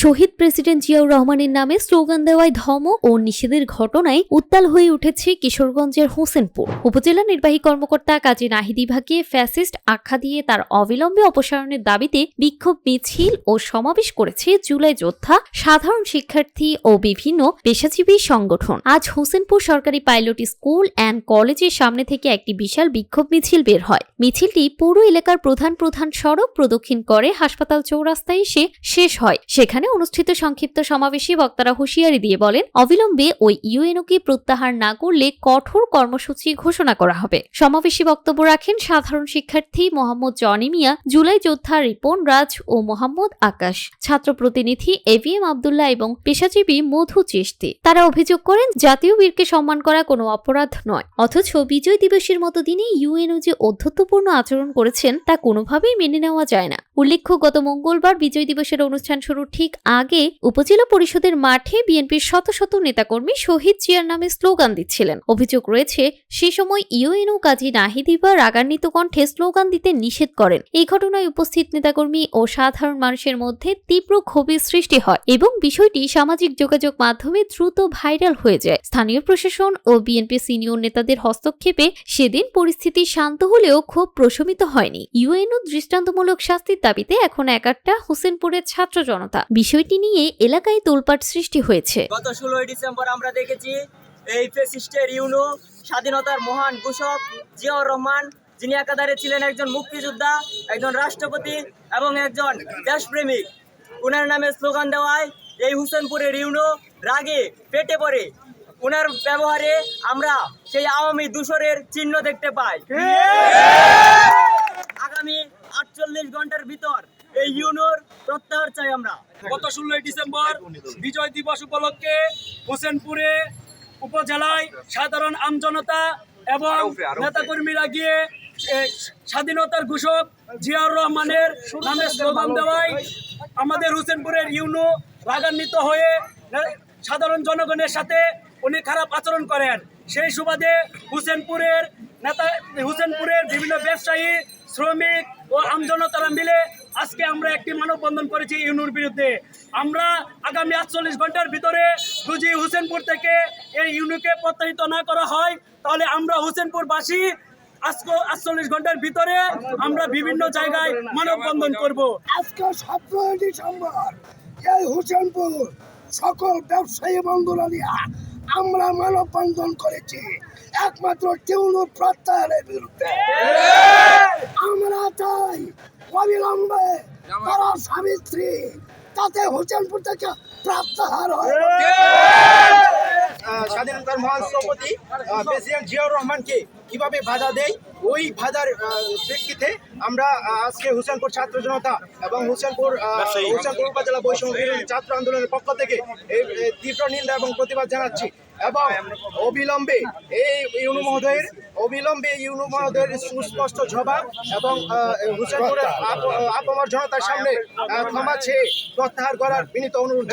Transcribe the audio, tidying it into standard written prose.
শহীদ president Ziaur রহমানের নামে slogan দেওয়ায় ধমক ও নিষেধের ঘটনায় উত্তাল হয়ে উঠেছে কিশোরগঞ্জের হোসেনপুর উপজেলা নির্বাহী কর্মকর্তা কাজী নাহিদ ইভাকে ফ্যাসিস্ট আখ্যা দিয়ে তার অবিলম্বে অপসারণের দাবিতে বিক্ষোভ মিছিল ও সমাবেশ করেছে জুলাই যোদ্ধা, সাধারণ শিক্ষার্থী ও বিভিন্ন পেশাজীবী সংগঠন। আজ হোসেনপুর সরকারি পাইলট স্কুল অ্যান্ড কলেজের সামনে থেকে একটি বিশাল বিক্ষোভ মিছিল বের হয়। মিছিলটি পুরো এলাকার প্রধান সড়ক প্রদক্ষিণ করে হাসপাতাল চৌরাস্তায় এসে শেষ হয়। সেখানে অনুষ্ঠিত সংক্ষিপ্ত সমাবেশে বক্তারা হুঁশিয়ারি দিয়ে বলেন, অবিলম্বে ওই ইউএনওকে প্রত্যাহার না করলে কঠোর কর্মসূচি ঘোষণা করা হবে। সমাবেশে বক্তব্য রাখেন সাধারণ শিক্ষার্থী মোহাম্মদ জনি মিয়া, জুলাই যোদ্ধা রিপন রাজ ও মোহাম্মদ আকাশ, ছাত্র প্রতিনিধি এভিএম আব্দুল্লাহ এবং পেশাজীবী মধু চিশতি। তারা অভিযোগ করেন, জাতীয় বীরকে সম্মান করা কোনো অপরাধ নয়, অথচ বিজয় দিবসের মতো দিনে ইউএনও যে অধ্যত্বপূর্ণ আচরণ করেছেন তা কোনোভাবেই মেনে নেওয়া যায় না। উল্লেখ্য, গত মঙ্গলবার বিজয় দিবসের অনুষ্ঠান শুরুর ঠিক আগে উপজেলা পরিষদের মাঠে বিএনপির শত শত নেতাকর্মী শহীদ জিয়ার নামে স্লোগান দিচ্ছিলেন। অভিযোগ রয়েছে, সে সময় ইউএনও কাজী নাহিদ ইভা রাগান্বিত কণ্ঠে স্লোগান দিতে নিষেধ করেন। এই ঘটনায় উপস্থিত নেতাকর্মী ও সাধারণ মানুষের মধ্যে তীব্র ক্ষোভের সৃষ্টি হয় এবং বিষয়টি সামাজিক যোগাযোগ মাধ্যমে দ্রুত ভাইরাল হয়ে যায়। স্থানীয় প্রশাসন ও বিএনপি সিনিয়র নেতাদের হস্তক্ষেপে সেদিন পরিস্থিতি শান্ত হলেও ক্ষোভ প্রশমিত হয়নি। ইউএনও দৃষ্টান্তমূলক শাস্তির দাবিতে এখন একাট্টা হোসেনপুরের ছাত্র জনতা। বিষয়টি নিয়ে এলাকায় তোলপাড় সৃষ্টি হয়েছে। গত 16 ডিসেম্বর আমরা দেখেছি এই ফ্যাসিস্টের ইউএনও স্বাধীনতার মহান ঘোষক জিয়াউর রহমান, যিনি একাধারে ছিলেন একজন মুক্তিযোদ্ধা, একজন রাষ্ট্রপতি এবং একজন দেশপ্রেমিক, উনার নামে স্লোগান দেওয়ায় এই হোসেনপুরের ইউএনও রাগে পেটে পড়ে। উনার ব্যবহারে আমরা সেই আওয়ামী দূষরের চিহ্ন দেখতে পাই। আগামী 48 ঘন্টার ভিতর এই ইউএনওর প্রত্যাহার চাই আমরা। গত 16 ডিসেম্বর বিজয় দিবস উপলক্ষে হোসেনপুরে উপজেলায় সাধারণ আমজনতা এবং নেতাকর্মীরা গিয়ে স্বাধীনতার ঘোষক জিয়াউর রহমানের নামে স্লোগান দেওয়ায় আমাদের হোসেনপুরের ইউএনও রাগান্বিত হয়ে সাধারণ জনগণের সাথে উনি খারাপ আচরণ করেন। সেই সুবাদে হোসেনপুরের বিভিন্ন ব্যবসায়ী, শ্রমিক ও আমজনতারা মিলে আজকে আমরা একটি মানববন্ধন করেছি ইউএনওর বিরুদ্ধে। আমরা আগামী 48 ঘন্টার ভিতরে যদি হোসেনপুর থেকে এই ইউএনওকে প্রত্যাহিত না করা হয়, তাহলে আমরা হোসেনপুরবাসী আজকে 48 ঘন্টার ভিতরে আমরা বিভিন্ন জায়গায় মানববন্ধন করব। আজকে 17 ডিসেম্বর এই হোসেনপুর সকল ব্যবসায়ী বন্ধুরা নিয়ে আমরা মানববন্ধন করেছি একমাত্র ইউএনও প্রত্যাহারের বিরুদ্ধে। আমরা চাই অবিলম্বে তারা স্বামী স্ত্রী তাতে হোসেনপুর থেকে প্রত্যাহার হয়। স্বাধীনতার মহান স্থপতি প্রেসিডেন্ট জিয়াউর রহমানকে কিভাবে বাধা দেয়, ওই বাধার প্রেক্ষিতে আমরা আজকে হোসেনপুর ছাত্র জনতা এবং হোসেনপুর উপজেলা বৈষম্য বিরোধী ছাত্র আন্দোলনের পক্ষ থেকে তীব্র নিন্দা এবং প্রতিবাদ জানাচ্ছি এবং অবিলম্বে এই ইউএনও মহোদয়ের সুস্পষ্ট জবাব এবং হোসেনপুরের আপামর জনতার সামনে ক্ষমা চেয়ে প্রত্যাহার করার বিনীত অনুরোধ।